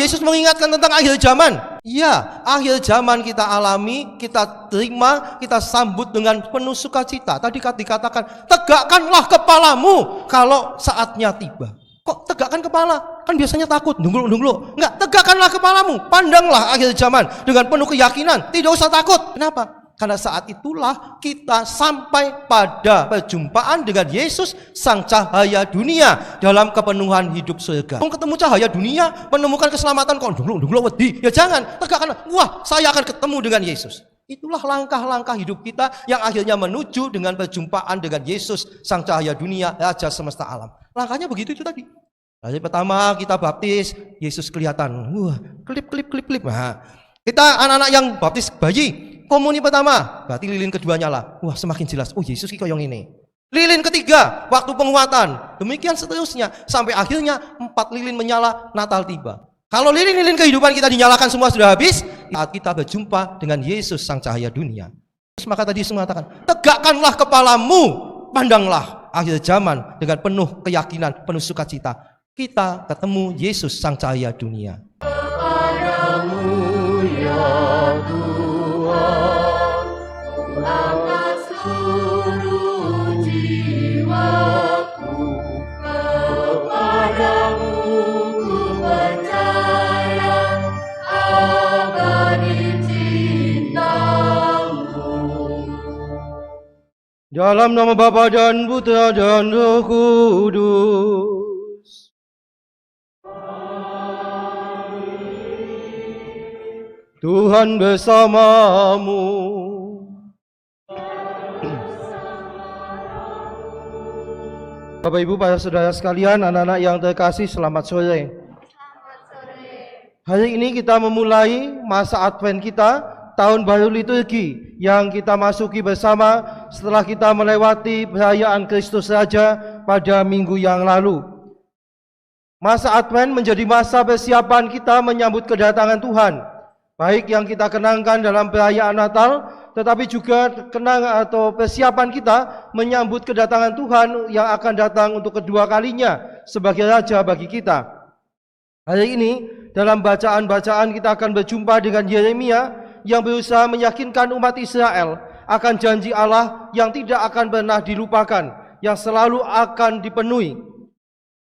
Yesus mengingatkan tentang akhir zaman. Iya, akhir zaman kita alami, kita terima, kita sambut dengan penuh sukacita. Tadi dikatakan, tegakkanlah kepalamu kalau saatnya tiba. Kok tegakkan kepala? Kan biasanya takut, nungguluk. Enggak, tegakkanlah kepalamu. Pandanglah akhir zaman dengan penuh keyakinan. Tidak usah takut. Kenapa? Karena saat itulah kita sampai pada perjumpaan dengan Yesus, sang cahaya dunia, dalam kepenuhan hidup surga. Ketemu cahaya dunia, menemukan keselamatan, kok dungluk wedi. Ya jangan, tegakkan. Wah, saya akan ketemu dengan Yesus. Itulah langkah-langkah hidup kita yang akhirnya menuju dengan perjumpaan dengan Yesus, sang cahaya dunia, Raja semesta alam. Langkahnya begitu itu tadi. Hari pertama kita baptis, Yesus kelihatan. Wah, klip. Nah, kita anak-anak yang baptis bayi, komuni pertama, berarti lilin kedua nyala. Wah, semakin jelas. Oh, Yesus kok yang ini. Lilin ketiga, waktu penguatan. Demikian seterusnya sampai akhirnya 4 lilin menyala, Natal tiba. Kalau lilin-lilin kehidupan kita dinyalakan semua sudah habis, saat kita berjumpa dengan Yesus sang cahaya dunia. Maka tadi Yesus mengatakan, tegakkanlah kepalamu, pandanglah akhir zaman dengan penuh keyakinan, penuh sukacita. Kita ketemu Yesus sang cahaya dunia. Kepadamu ya Tuhan, angkat seluruh jiwaku. Kepadamu ku percaya abadi cintamu. Dalam nama Bapa dan Putra dan Roh Kudus. Tuhan bersamamu. Bapak Ibu, para saudara sekalian, anak-anak yang terkasih, selamat sore. Hari ini kita memulai masa Advent kita, tahun baru liturgi yang kita masuki bersama setelah kita melewati perayaan Kristus Raja pada minggu yang lalu. Masa Advent menjadi masa persiapan kita menyambut kedatangan Tuhan, baik yang kita kenangkan dalam perayaan Natal, tetapi juga kenang atau persiapan kita menyambut kedatangan Tuhan yang akan datang untuk kedua kalinya sebagai Raja bagi kita. Hari ini dalam bacaan-bacaan kita akan berjumpa dengan Yeremia yang berusaha meyakinkan umat Israel akan janji Allah yang tidak akan pernah dilupakan, yang selalu akan dipenuhi.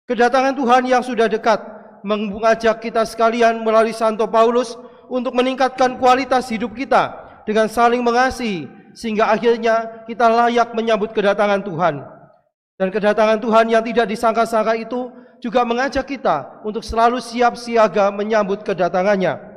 Kedatangan Tuhan yang sudah dekat mengajak kita sekalian melalui Santo Paulus untuk meningkatkan kualitas hidup kita dengan saling mengasihi, sehingga akhirnya kita layak menyambut kedatangan Tuhan. Dan kedatangan Tuhan yang tidak disangka-sangka itu juga mengajak kita untuk selalu siap siaga menyambut kedatangannya.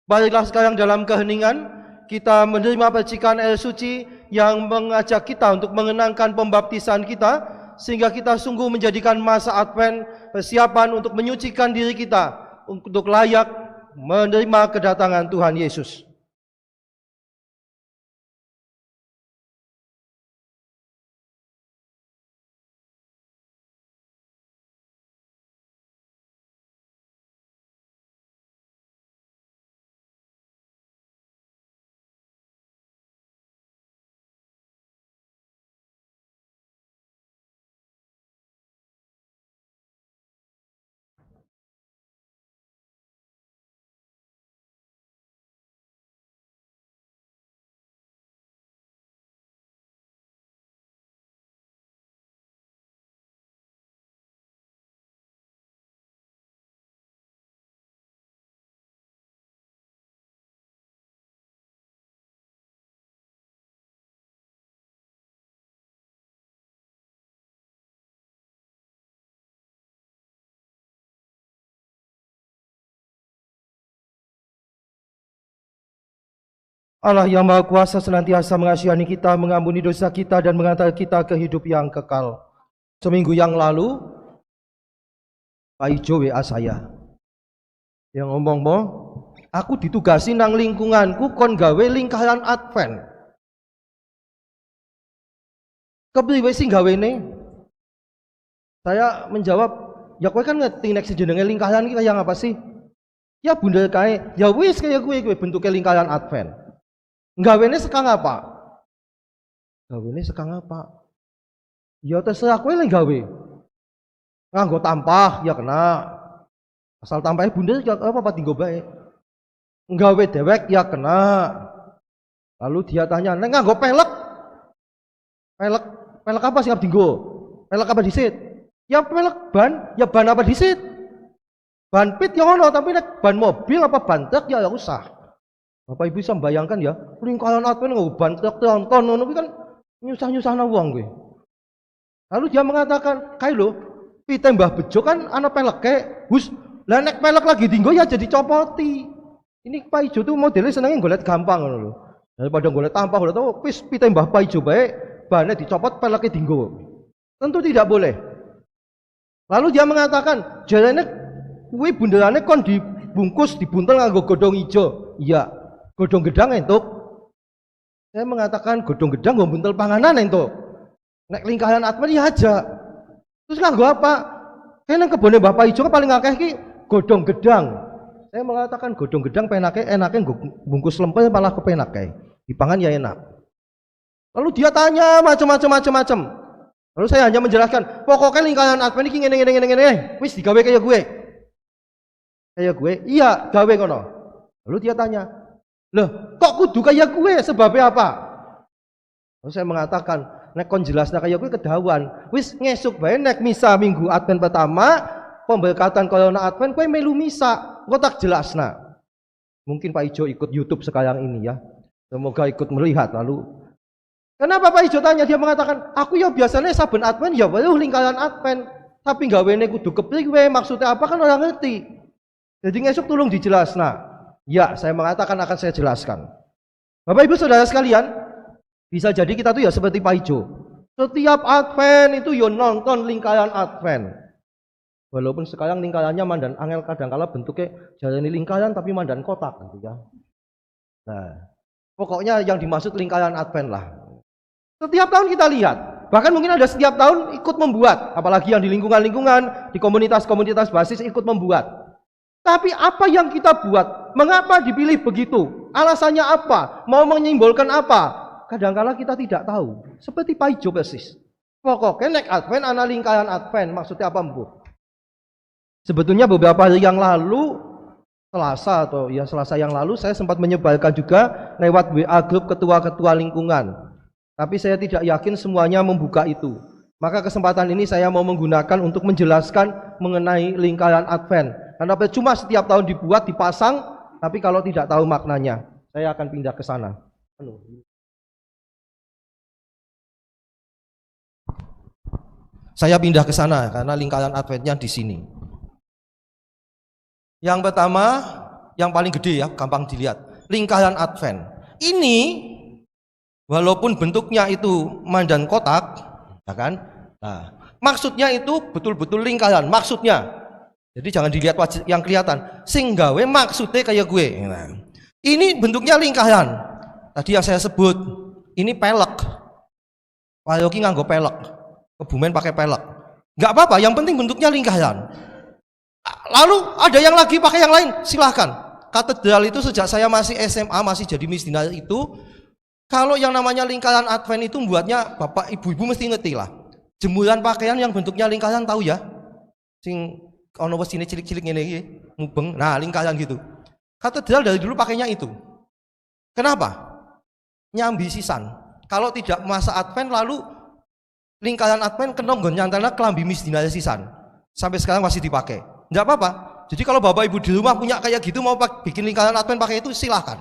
Baiklah sekarang dalam keheningan kita menerima percikan air suci yang mengajak kita untuk mengenangkan pembaptisan kita, sehingga kita sungguh menjadikan masa Advent persiapan untuk menyucikan diri kita untuk layak menerima kedatangan Tuhan Yesus. Allah yang Maha Kuasa senantiasa mengasihani kita, mengampuni dosa kita, dan mengantar kita ke hidup yang kekal. Seminggu yang lalu, Pak Ijo WA saya, yang ngomong, aku ditugasi nang lingkunganku kon gawe lingkaran Advent. Kepriwe sih gawene? Saya menjawab, ya kowe kan ngerti nek sejenenge lingkaran iki kaya apa sih? Ya bundel kae, ya wis kaya kowe bentuke lingkaran Advent. Gawene sekang apa? Gawene sekang apa? Ya terserah kowe lek gawe. Nganggo tampah ya kena. Asal tampahe bundel ya apa tinggo bae. Nggawe dewek ya kena. Lalu dia tanya, "Nek nganggo pelek?" Pelek apa sih tinggo? Pelek apa disit? Ya pelek ban, ya ban apa disit? Ban pit ya ono, tapi nek ban mobil apa ban truk ya usah. Bapak Ibu bisa membayangkan ya, lingkaran Advent nggo ban truk tonton ngono kuwi kan nyusah-nyusahna wong kuwi. Lalu dia mengatakan, "Kae lho, pite Mbah Bejo kan ana peleke, Gus. Lah nek pelek lagi dinggo ya jadi copoti." Ini Pak Ijo tuh modelnya senengnya golet gampang ngono lho. Daripada golet tampah golet tuh wis pite Mbah Pak Ijo bae, bannya dicopot peleke dinggo. Tentu tidak boleh. Lalu dia mengatakan, "Jarene kuwi bundelane kon dibungkus dibuntel nganggo godhong ijo." Iya, godhong gedang entuk. Saya mengatakan godhong gedang nggo buntel panganan entuk. Nek lingkaran Advent ya aja. Terus nganggo apa? Kene kebone Bapak Ijo paling akeh iki godhong gedang. Saya mengatakan godhong gedang enake bungkus lempel malah kepenak kae. Dipangan ya enak. Lalu dia tanya macam-macam. Lalu saya hanya menjelaskan, pokoknya lingkaran Advent iki ngene. Wis digawe kaya gue. Kaya gue? Iya, gawe ngono. Lalu dia tanya, "Loh, kok kudu kaya gue? Sebabnya apa?" Lalu saya mengatakan, nek kon jelasna kaya gue kedawan. Wis ngesuk bae nek misa Minggu Advent pertama, pemberkatan Corona Advent kowe melu misa. Engko tak jelasna. Mungkin Pak Ijo ikut YouTube sekarang ini ya. Semoga ikut melihat. Lalu kenapa Pak Ijo tanya? Dia mengatakan, "Aku ya biasanya saben Advent ya weruh lingkaran Advent, tapi gawene kudu kepriwe, maksudnya apa kan orang ngerti. Jadi ngesuk tolong dijelasna." Ya, saya mengatakan akan saya jelaskan. Bapak Ibu Saudara sekalian, bisa jadi kita tuh ya seperti Pak Ijo. Setiap Advent itu yo nonton lingkaran Advent. Walaupun sekarang lingkarannya mandan angel kadangkala bentuknya jalani lingkaran tapi mandan kotak gitu ya. Nah, pokoknya yang dimaksud lingkaran Advent lah. Setiap tahun kita lihat, bahkan mungkin ada setiap tahun ikut membuat, apalagi yang di lingkungan-lingkungan, di komunitas-komunitas basis ikut membuat. Tapi apa yang kita buat? Mengapa dipilih begitu? Alasannya apa? Mau menyimbolkan apa? Kadangkala kita tidak tahu. Seperti Pak Ijo persis. Pokoknya nek Advent ana lingkaran Advent, maksudnya apa Bu? Sebetulnya beberapa hari yang lalu, Selasa yang lalu saya sempat menyebarkan juga lewat WA grup ketua-ketua lingkungan. Tapi saya tidak yakin semuanya membuka itu. Maka kesempatan ini saya mau menggunakan untuk menjelaskan mengenai lingkaran Advent. Karena cuma setiap tahun dibuat, dipasang, tapi kalau tidak tahu maknanya, saya akan pindah ke sana. Saya pindah ke sana karena lingkaran Adventnya di sini. Yang pertama, yang paling gede ya, gampang dilihat. Lingkaran Advent. Ini walaupun bentuknya itu mandan kotak, ya kan? Nah, maksudnya itu betul-betul lingkaran. Maksudnya, jadi jangan dilihat wajah yang kelihatan. Sing gawe maksudnya kayak gue. Nah, ini bentuknya lingkaran. Tadi yang saya sebut, ini pelek. Wayoki nganggo pelek. Kebumen pakai pelek. Nggak apa-apa, yang penting bentuknya lingkaran. Lalu ada yang lagi pakai yang lain, silahkan. Katedral itu sejak saya masih SMA, masih jadi misdinaris itu, kalau yang namanya lingkaran Advent itu buatnya bapak ibu-ibu mesti ngerti lah. Jemuran pakaian yang bentuknya lingkaran tahu ya? Sing ono wesine cilik-cilik ngene iki, mubeng. Nah, lingkaran gitu. Katedral dari dulu pakainya itu. Kenapa? Nyambi sisan. Kalau tidak masa Advent lalu lingkaran Advent kena nggon nyantana kelambi misdinaris sisan. Sampai sekarang masih dipakai. Enggak apa-apa. Jadi kalau bapak ibu di rumah punya kayak gitu mau bikin lingkaran Advent pakai itu silahkan.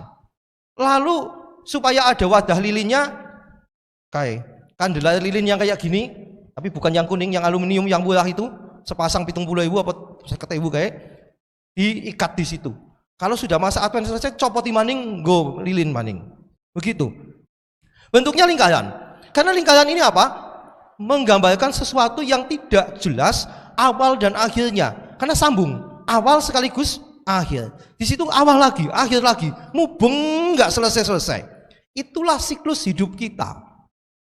Lalu supaya ada wadah lilinnya, kayak kandela lilin yang kayak gini, tapi bukan yang kuning, yang aluminium yang murah itu, sepasang 70.000 apa 50.000 kayak, diikat di situ. Kalau sudah masa Advent selesai, copoti maning, go lilin maning. Begitu. Bentuknya lingkaran. Karena lingkaran ini apa? Menggambarkan sesuatu yang tidak jelas awal dan akhirnya. Karena sambung, awal sekaligus akhir. Di situ awal lagi, akhir lagi, mubeng nggak selesai-selesai. Itulah siklus hidup kita.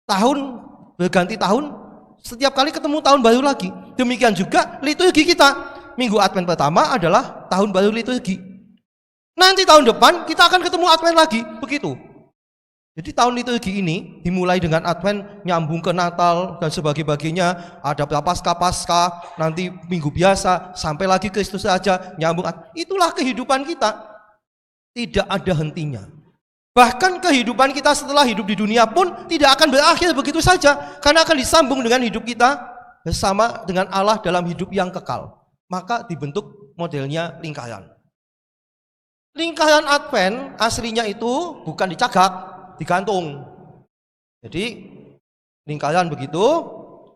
Tahun berganti tahun, setiap kali ketemu tahun baru lagi. Demikian juga liturgi kita. Minggu Advent pertama adalah tahun baru liturgi. Nanti tahun depan kita akan ketemu Advent lagi, begitu. Jadi tahun liturgi ini dimulai dengan Advent, nyambung ke Natal dan sebagainya, ada Pasca, nanti Minggu Biasa, sampai lagi Kristus Raja, nyambung. Itulah kehidupan kita. Tidak ada hentinya. Bahkan kehidupan kita setelah hidup di dunia pun tidak akan berakhir begitu saja, karena akan disambung dengan hidup kita bersama dengan Allah dalam hidup yang kekal. Maka dibentuk modelnya lingkaran. Lingkaran Advent aslinya itu bukan dicagak, digantung. Jadi lingkaran begitu,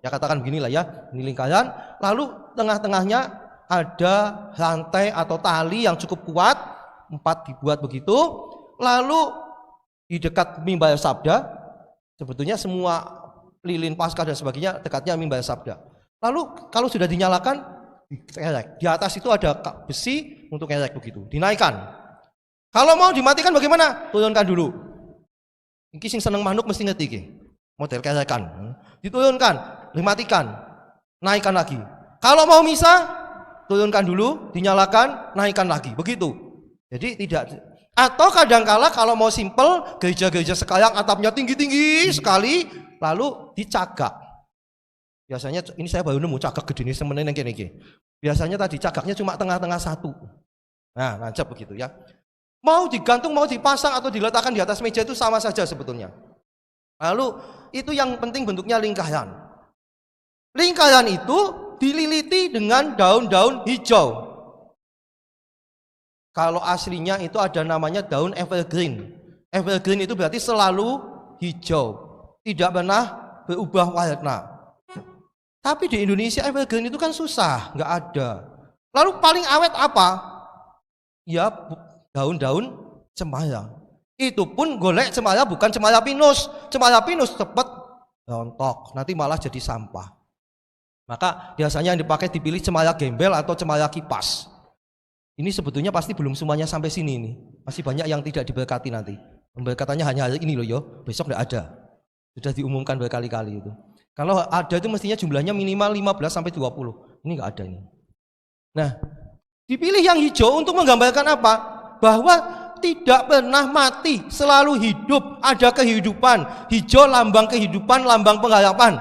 ya katakan beginilah ya, ini lingkaran, lalu tengah-tengahnya ada rantai atau tali yang cukup kuat, 4 dibuat begitu, lalu di dekat mimbar sabda, sebetulnya semua lilin Paskah dan sebagainya dekatnya mimbar sabda. Lalu kalau sudah dinyalakan, dikerek. Di atas itu ada besi untuk kerek begitu, dinaikkan. Kalau mau dimatikan bagaimana? Turunkan dulu. Iki sing seneng manuk mesti ngerti iki. Model kerekan. Diturunkan, dimatikan, naikkan lagi. Kalau mau misa, turunkan dulu, dinyalakan, naikkan lagi. Begitu. Jadi tidak. Atau kadangkala kalau mau simple, gereja-gereja sekarang atapnya tinggi-tinggi sekali, lalu dicagak. Biasanya ini saya baru nemu cagak gede ini semeneng yang kene. Biasanya tadi cagaknya cuma tengah-tengah satu. Nah, nancap begitu ya. Mau digantung, mau dipasang atau diletakkan di atas meja itu sama saja sebetulnya. Lalu itu yang penting bentuknya lingkaran. Lingkaran itu dililiti dengan daun-daun hijau. Kalau aslinya itu ada namanya daun evergreen. Evergreen itu berarti selalu hijau, tidak pernah berubah warna. Tapi di Indonesia evergreen itu kan susah, nggak ada. Lalu paling awet apa? Ya daun-daun cemara. Itu pun golek cemara bukan cemara pinus. Cemara pinus cepat rontok, nanti malah jadi sampah. Maka biasanya yang dipakai dipilih cemara gembel atau cemara kipas. Ini sebetulnya pasti belum semuanya sampai sini nih. Masih banyak yang tidak diberkati nanti. Pemberkatannya hanya hari ini loh yo, besok tidak ada. Sudah diumumkan berkali-kali itu. Kalau ada itu mestinya jumlahnya minimal 15 sampai 20. Ini enggak ada ini. Nah, dipilih yang hijau untuk menggambarkan apa? Bahwa tidak pernah mati, selalu hidup, ada kehidupan. Hijau lambang kehidupan, lambang pengharapan.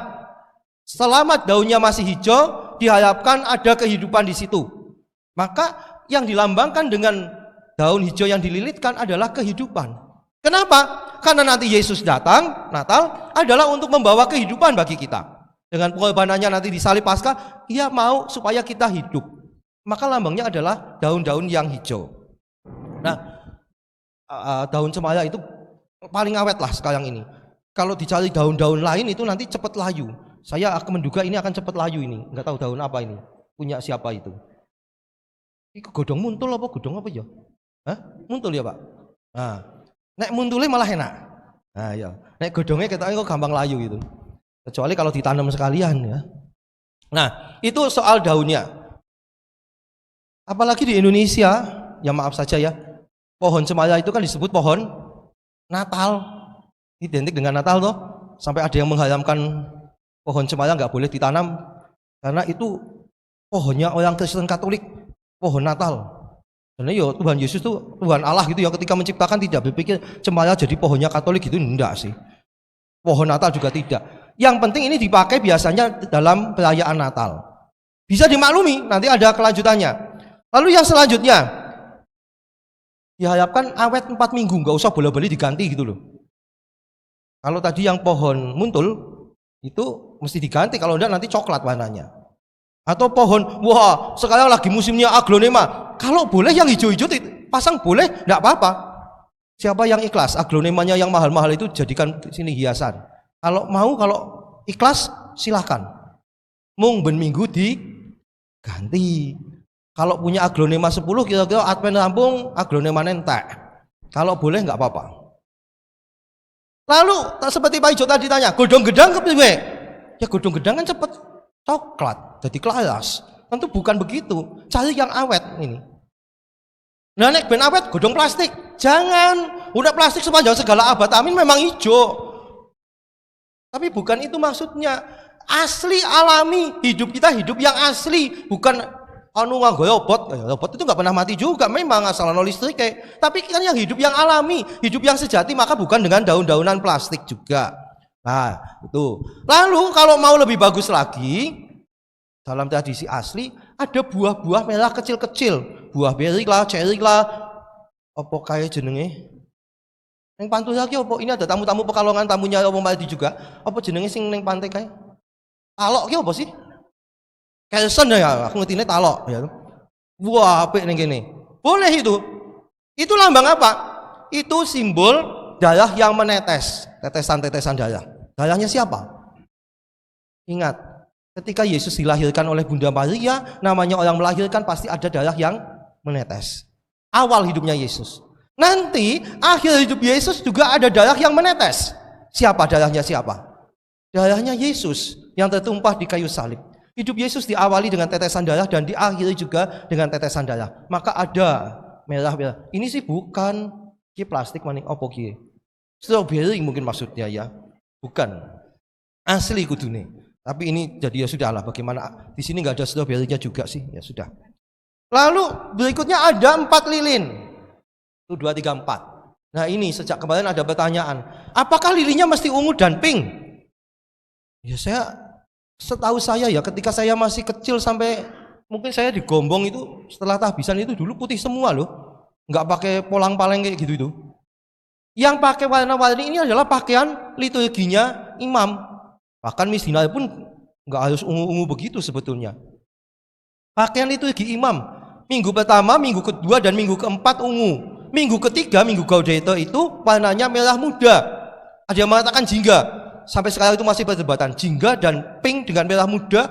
Selama daunnya masih hijau, diharapkan ada kehidupan di situ. Maka yang dilambangkan dengan daun hijau yang dililitkan adalah kehidupan. Kenapa? Karena nanti Yesus datang, Natal adalah untuk membawa kehidupan bagi kita. Dengan pengorbanannya nanti di salib Paskah, Ia mau supaya kita hidup. Maka lambangnya adalah daun-daun yang hijau. Nah, daun cemara itu paling awet lah sekarang ini. Kalau dicari daun-daun lain itu nanti cepat layu. Saya akan menduga ini akan cepat layu ini. Enggak tahu daun apa ini. Punya siapa itu? Ini godong muntul apa godong apa ya? Hah? Muntul ya Pak? Nah, nek muntulnya malah enak. Nah ya, nek godongnya kita kok gampang layu gitu. Kecuali kalau ditanam sekalian ya. Nah, itu soal daunnya. Apalagi di Indonesia, ya maaf saja ya. Pohon cemara itu kan disebut pohon Natal, identik dengan Natal toh. Sampai ada yang mengharamkan pohon cemara nggak boleh ditanam karena itu pohonnya orang Kristen Katolik, pohon Natal. Karena ya Tuhan Yesus itu Tuhan Allah gitu ya, ketika menciptakan tidak berpikir cemara jadi pohonnya Katolik gitu, enggak sih. Pohon Natal juga tidak. Yang penting ini dipakai biasanya dalam perayaan Natal. Bisa dimaklumi, nanti ada kelanjutannya. Lalu yang selanjutnya diharapkan awet 4 minggu, nggak usah bola-bali diganti gitu loh. Kalau tadi yang pohon muntul itu mesti diganti, kalau enggak nanti coklat warnanya. Atau pohon, wah sekarang lagi musimnya aglonema, kalau boleh yang hijau-hijau pasang boleh, enggak apa-apa. Siapa yang ikhlas aglonemanya yang mahal-mahal itu jadikan sini hiasan. Kalau mau, kalau ikhlas silahkan. Mung ben minggu diganti. Kalau punya aglonema 10 kira-kira Advent rampung, aglonema nentek. Kalau boleh nggak apa-apa. Lalu seperti Pak Ijo tadi tanya, godong gedang kepiye? Ya godong gedang kan cepet coklat, jadi kelas. Tentu bukan begitu. Cari yang awet ini. Nah nek ben awet godong plastik. Jangan. Udah plastik sepanjang segala abad amin memang hijau. Tapi bukan itu maksudnya. Asli alami, hidup kita hidup yang asli, bukan anu nganggo robot, robot itu nggak pernah mati juga memang asal ono listrik kayak. Tapi kan yang hidup yang alami, hidup yang sejati maka bukan dengan daun-daunan plastik juga. Nah, itu. Lalu kalau mau lebih bagus lagi, dalam tradisi asli ada buah-buah merah kecil-kecil, buah beri lah, cherry lah, apa kayak jenenge? Neng pantai lagi apa? Ini ada tamu-tamu Pekalongan, tamunya Om Madi juga. Apa jenenge sing neng pantai kayak? Talok ki apa sih? Kelsen ya, aku ngerti ini talok ya. Wah, apik ning kene. Boleh itu. Itu lambang apa? Itu simbol darah yang menetes, tetesan-tetesan darah. Darahnya siapa? Ingat, ketika Yesus dilahirkan oleh Bunda Maria, namanya orang melahirkan pasti ada darah yang menetes. Awal hidupnya Yesus. Nanti akhir hidup Yesus juga ada darah yang menetes. Siapa darahnya siapa? Darahnya Yesus yang tertumpah di kayu salib. Hidup Yesus diawali dengan tetesan darah dan diakhiri juga dengan tetesan darah. Maka ada merah-merah. Ini sih bukan ki plastik maning opo ki. Strawberry mungkin maksudnya ya. Bukan. Asli kudune. Tapi ini jadi ya sudahlah, bagaimana di sini nggak ada strawberry-nya juga sih. Ya sudah. Lalu berikutnya ada 4 lilin. 1 2 3 4. Nah, ini sejak kemarin ada pertanyaan. Apakah lilinnya mesti ungu dan pink? Ya setahu saya ya ketika saya masih kecil sampai mungkin saya digombong itu setelah tahbisan itu dulu putih semua loh, nggak pakai polang-paleng kayak gitu itu. Yang pakai warna-warni ini adalah pakaian liturginya imam. Bahkan misdina pun nggak harus ungu-ungu begitu sebetulnya. Pakaian liturgi imam. Minggu pertama, minggu kedua dan minggu keempat ungu. Minggu ketiga, minggu Gaudete itu warnanya merah muda. Ada yang mengatakan jingga. Sampai sekarang itu masih perdebatan jingga dan pink dengan merah muda,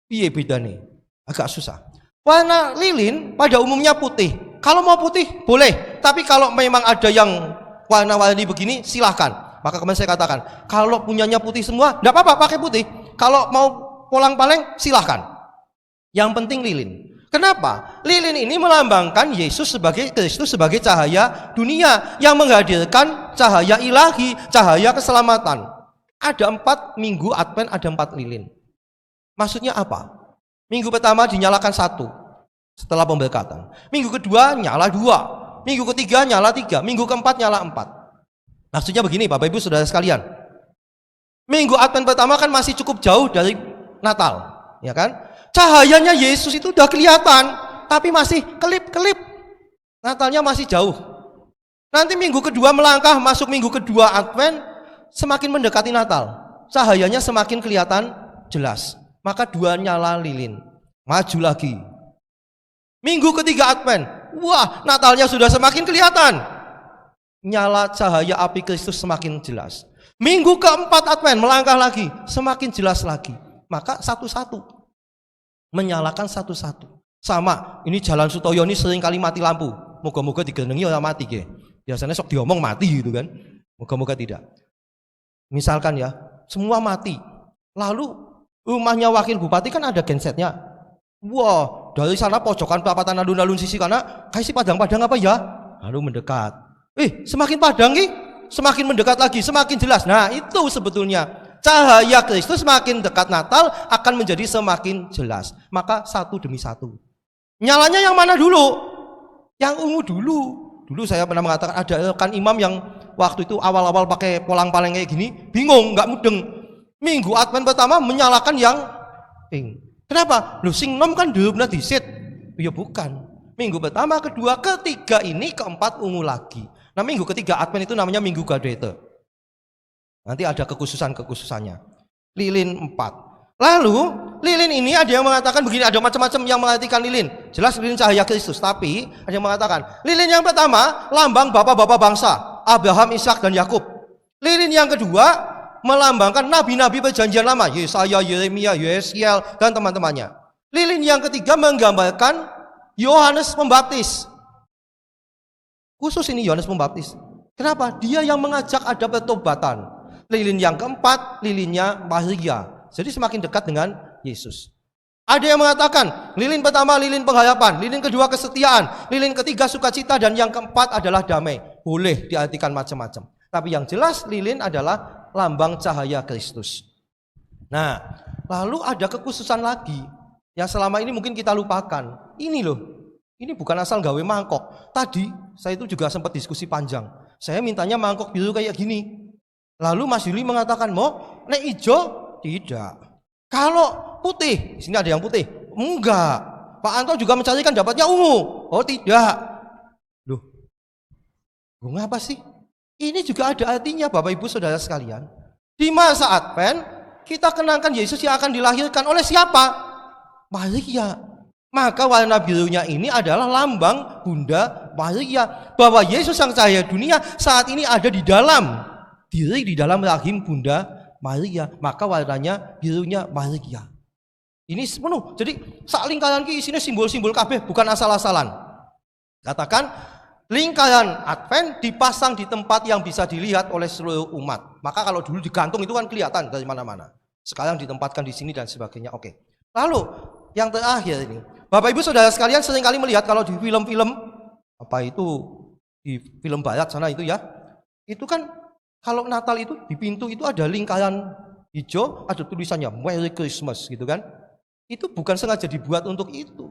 piye bedanya? Agak susah. Warna lilin pada umumnya putih. Kalau mau putih boleh, tapi kalau memang ada yang warna-warni begini silahkan. Maka kemarin saya katakan, kalau punyanya putih semua, enggak apa-apa pakai putih. Kalau mau polang-paleng silahkan. Yang penting lilin. Kenapa? Lilin ini melambangkan Yesus sebagai Kristus sebagai cahaya dunia yang menghadirkan cahaya ilahi, cahaya keselamatan. Ada 4 minggu Advent, ada 4 lilin. Maksudnya apa? Minggu pertama dinyalakan 1 setelah pemberkatan. Minggu kedua nyala 2. Minggu ketiga nyala 3. Minggu keempat nyala 4. Maksudnya begini Bapak Ibu Saudara sekalian. Minggu Advent pertama kan masih cukup jauh dari Natal, ya kan? Cahayanya Yesus itu udah kelihatan, tapi masih kelip-kelip. Natalnya masih jauh. Nanti minggu kedua melangkah masuk minggu kedua Advent, semakin mendekati Natal, cahayanya semakin kelihatan jelas. Maka 2 nyala lilin. Maju lagi. Minggu ketiga Advent, wah Natalnya sudah semakin kelihatan. Nyala cahaya api Kristus semakin jelas. Minggu keempat Advent melangkah lagi, semakin jelas lagi. Maka satu-satu. Menyalakan satu-satu. Sama, ini Jalan Sutoyo ini sering kali mati lampu. Moga-moga digenengi orang mati ke. Biasanya sok diomong mati gitu kan. Moga-moga tidak. Misalkan ya, semua mati. Lalu rumahnya wakil bupati kan ada gensetnya. Wah, dari sana pojokan perapatan alun-alun sisi karena kasih padang-padang apa ya? Lalu mendekat. Semakin padang nih, semakin mendekat lagi, semakin jelas. Nah, itu sebetulnya cahaya Kristus semakin dekat Natal akan menjadi semakin jelas. Maka 1 demi 1. Nyalanya yang mana dulu? Yang ungu dulu. Dulu saya pernah mengatakan ada rekan imam yang waktu itu awal-awal pakai polang-paleng kayak gini, bingung, nggak mudeng. Minggu Advent pertama menyalakan yang pink. Kenapa? Lu sing nom kan dulu pernah disit. Ya bukan. Minggu pertama, kedua, ketiga ini, keempat ungu lagi. Nah minggu ketiga Advent itu namanya minggu Gaudete. Nanti ada kekhususannya. Lilin 4. Lalu lilin ini ada yang mengatakan begini, ada macam-macam yang mengartikan lilin. Jelas lilin cahaya Kristus, tapi ada yang mengatakan lilin yang pertama lambang bapak-bapak bangsa, Abraham, Ishak dan Yakub. Lilin yang kedua melambangkan nabi-nabi perjanjian lama, Yesaya, Yeremia, Yesiel dan teman-temannya. Lilin yang ketiga menggambarkan Yohanes Pembaptis. Khusus ini Yohanes Pembaptis. Kenapa? Dia yang mengajak ada pertobatan. Lilin yang keempat, lilinnya Maria. Jadi semakin dekat dengan Yesus. Ada yang mengatakan lilin pertama lilin pengharapan, lilin kedua kesetiaan, lilin ketiga sukacita, dan yang keempat adalah damai. Boleh diartikan macam-macam. Tapi yang jelas lilin adalah lambang cahaya Kristus. Nah, lalu ada kekhususan lagi. Yang selama ini mungkin kita lupakan. Ini loh, ini bukan asal gawe mangkok. Tadi saya itu juga sempat diskusi panjang. Saya mintanya mangkok biru kayak gini. Lalu Mas Yuli mengatakan, mau nek ijo? Tidak. Kalau putih, sini ada yang putih. Enggak. Pak Anto juga mencarikan dapatnya ungu. Oh tidak. Loh, ngapa sih? Ini juga ada artinya Bapak Ibu Saudara sekalian. Di masa Advent, kita kenangkan Yesus yang akan dilahirkan oleh siapa? Maria. Maka warna birunya ini adalah lambang Bunda Maria. Bahwa Yesus sang cahaya dunia saat ini ada di dalam diri, di dalam rahim Bunda Maria. Maka warnanya birunya Maria. Ini penuh. Jadi sak lingkaran ki isinya simbol-simbol kabeh, bukan asal-asalan. Katakan lingkaran Advent dipasang di tempat yang bisa dilihat oleh seluruh umat. Maka kalau dulu digantung itu kan kelihatan dari mana-mana. Sekarang ditempatkan di sini dan sebagainya. Oke. Lalu yang terakhir ini, Bapak Ibu Saudara sekalian seringkali melihat kalau di film-film apa itu di film barat sana itu ya, itu kan kalau Natal itu di pintu itu ada lingkaran hijau, ada tulisannya Merry Christmas gitu kan. Itu bukan sengaja dibuat untuk itu.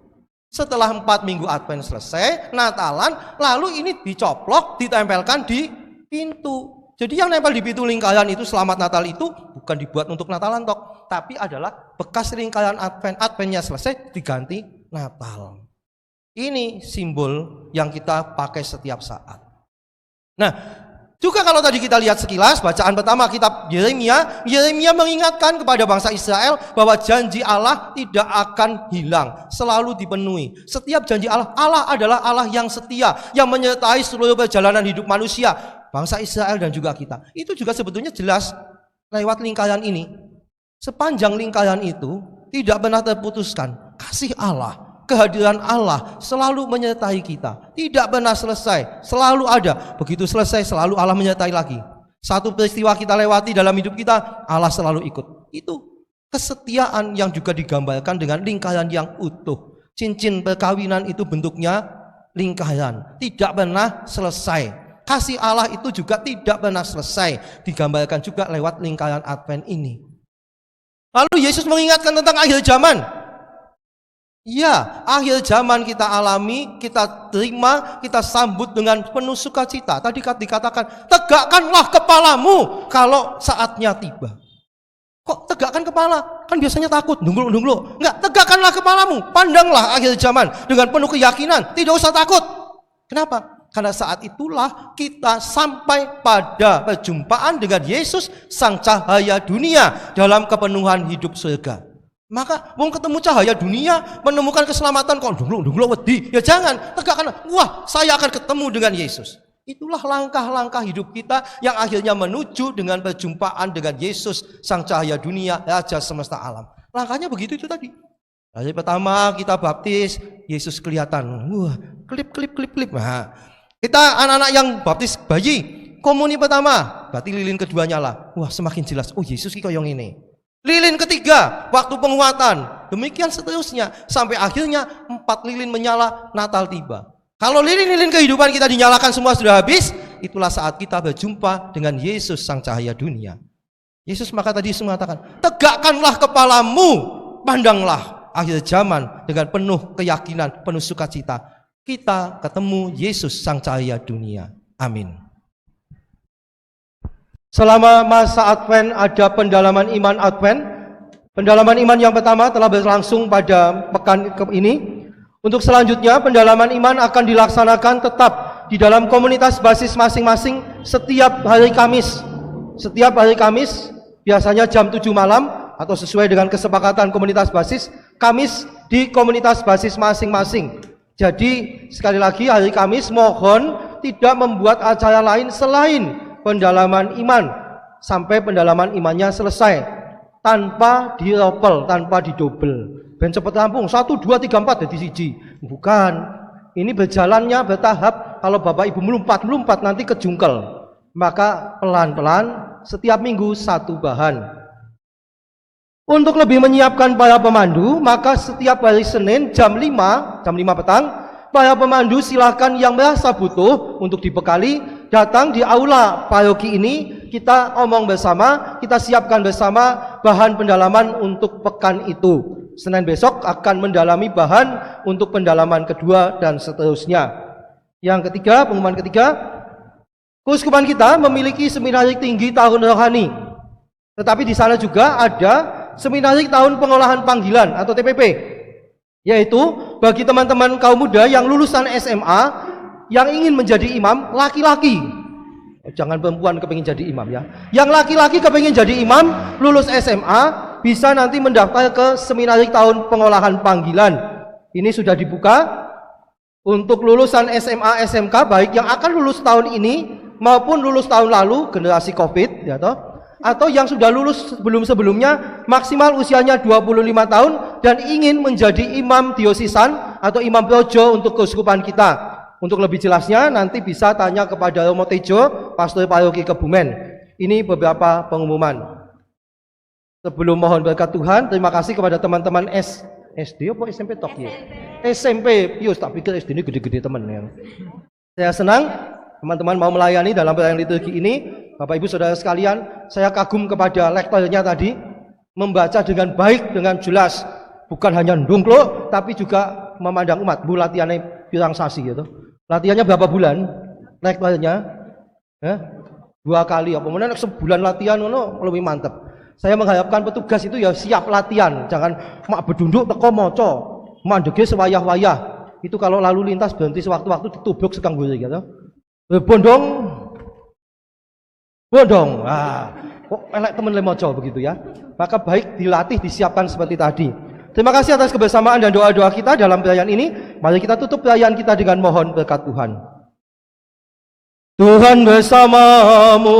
Setelah 4 minggu Advent selesai, Natalan, lalu ini dicoplok, ditempelkan di pintu. Jadi yang nempel di pintu lingkaran itu selamat Natal itu bukan dibuat untuk Natalan tok, tapi adalah bekas lingkaran Advent. Adventnya selesai diganti Natal. Ini simbol yang kita pakai setiap saat. Nah, juga kalau tadi kita lihat sekilas bacaan pertama kitab Yeremia, Yeremia mengingatkan kepada bangsa Israel bahwa janji Allah tidak akan hilang, selalu dipenuhi. Setiap janji Allah, Allah adalah Allah yang setia, yang menyertai seluruh perjalanan hidup manusia, bangsa Israel dan juga kita. Itu juga sebetulnya jelas lewat lingkaran ini. Sepanjang lingkaran itu tidak pernah terputuskan kasih Allah. Kehadiran Allah selalu menyertai kita. Tidak pernah selesai, selalu ada. Begitu selesai selalu Allah menyertai lagi. Satu peristiwa kita lewati dalam hidup kita, Allah selalu ikut. Itu kesetiaan yang juga digambarkan dengan lingkaran yang utuh. Cincin perkawinan itu bentuknya lingkaran, tidak pernah selesai. Kasih Allah itu juga tidak pernah selesai, digambarkan juga lewat lingkaran Advent ini. Lalu Yesus mengingatkan tentang akhir zaman. Ya, akhir zaman kita alami, kita terima, kita sambut dengan penuh sukacita. Tadi dikatakan, tegakkanlah kepalamu kalau saatnya tiba. Kok tegakkan kepala? Kan biasanya takut, dungluk-dungluk. Enggak, tegakkanlah kepalamu, pandanglah akhir zaman dengan penuh keyakinan, tidak usah takut. Kenapa? Karena saat itulah kita sampai pada perjumpaan dengan Yesus, sang cahaya dunia dalam kepenuhan hidup surga. Maka mau ketemu cahaya dunia, menemukan keselamatan kok dungluk wedi. Ya jangan, tegakkanlah. Wah, saya akan ketemu dengan Yesus. Itulah langkah-langkah hidup kita yang akhirnya menuju dengan perjumpaan dengan Yesus, sang cahaya dunia, raja semesta alam. Langkahnya begitu itu tadi. Hari pertama kita baptis, Yesus kelihatan. Wah, klip. Nah, kita anak-anak yang baptis bayi, komuni pertama, berarti lilin kedua nyala. Wah, semakin jelas. Oh, Yesus iki koyo ngene. Lilin ketiga, waktu penguatan. Demikian seterusnya. Sampai akhirnya 4 lilin menyala, Natal tiba. Kalau lilin-lilin kehidupan kita dinyalakan semua sudah habis, itulah saat kita berjumpa dengan Yesus sang cahaya dunia. Yesus maka tadi mengatakan, tegakkanlah kepalamu, pandanglah akhir zaman dengan penuh keyakinan, penuh sukacita. Kita ketemu Yesus sang cahaya dunia. Amin. Selama masa Advent ada pendalaman iman Advent. Pendalaman iman yang pertama telah berlangsung pada pekan ini. Untuk selanjutnya pendalaman iman akan dilaksanakan tetap di dalam komunitas basis masing-masing setiap hari Kamis. Setiap hari Kamis biasanya jam 7 malam atau sesuai dengan kesepakatan komunitas basis, Kamis di komunitas basis masing-masing. Jadi sekali lagi hari Kamis mohon tidak membuat acara lain selain pendalaman iman sampai pendalaman imannya selesai, tanpa diropel, tanpa didobel. Ben cepet rampung 1, 2, 3, 4 jadi siji. Bukan. Ini berjalannya bertahap. Kalau Bapak Ibu melompat nanti kejungkel. Maka pelan-pelan setiap minggu satu bahan. Untuk lebih menyiapkan para pemandu, maka setiap hari Senin jam 5 petang, para pemandu silakan yang merasa butuh untuk dibekali datang di aula paroki ini, kita omong bersama, kita siapkan bersama bahan pendalaman untuk pekan itu. Senin besok akan mendalami bahan untuk pendalaman kedua dan seterusnya. Yang ketiga, pengumuman ketiga, keuskupan kita memiliki seminari tinggi tahun rohani. Tetapi di sana juga ada seminari tahun pengolahan panggilan atau TPP. Yaitu bagi teman-teman kaum muda yang lulusan SMA yang ingin menjadi imam laki-laki. Jangan perempuan kepingin jadi imam ya. Yang laki-laki kepingin jadi imam, lulus SMA, bisa nanti mendaftar ke seminari tahun pengolahan panggilan. Ini sudah dibuka untuk lulusan SMA, SMK, baik yang akan lulus tahun ini maupun lulus tahun lalu, generasi COVID, ya toh, atau yang sudah lulus sebelum-sebelumnya, maksimal usianya 25 tahun dan ingin menjadi imam diosisan atau imam projo untuk keuskupan kita. Untuk lebih jelasnya nanti bisa tanya kepada Romo Tejo, Pastor Paroki Kebumen. Ini beberapa pengumuman. Sebelum mohon berkat Tuhan, terima kasih kepada teman-teman SD apa SMP tok ya? SMP. Yus, tak pikir SD ini gede-gede teman ya. Saya senang teman-teman mau melayani dalam perayaan liturgi ini. Bapak Ibu Saudara sekalian, saya kagum kepada lektornya tadi, membaca dengan baik, dengan jelas, bukan hanya ndungklo tapi juga memandang umat. Bu latihannya pirang sasi gitu. Latihannya berapa bulan? Lektornya 2 kali apa mana sebulan latihan lebih mantep. Saya mengharapkan petugas itu ya siap latihan, jangan mak bedunduk teko moco, mandege sewayah-wayah. Itu kalau lalu lintas berhenti sewaktu-waktu ditubruk sekang buri gitu. Bondong. Kok elek temen le moco begitu ya. Maka baik dilatih, disiapkan seperti tadi. Terima kasih atas kebersamaan dan doa-doa kita dalam perayaan ini. Mari kita tutup perayaan kita dengan mohon berkat Tuhan. Tuhan bersamamu.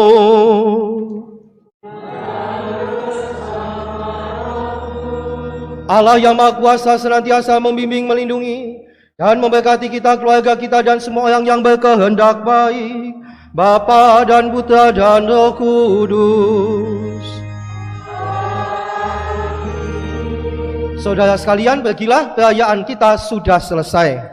Allah yang Maha Kuasa senantiasa membimbing, melindungi, dan memberkati kita, keluarga kita, dan semua orang yang berkehendak baik, Bapa dan Putra dan Roh Kudus. Saudara sekalian, pergilah, perayaan kita sudah selesai.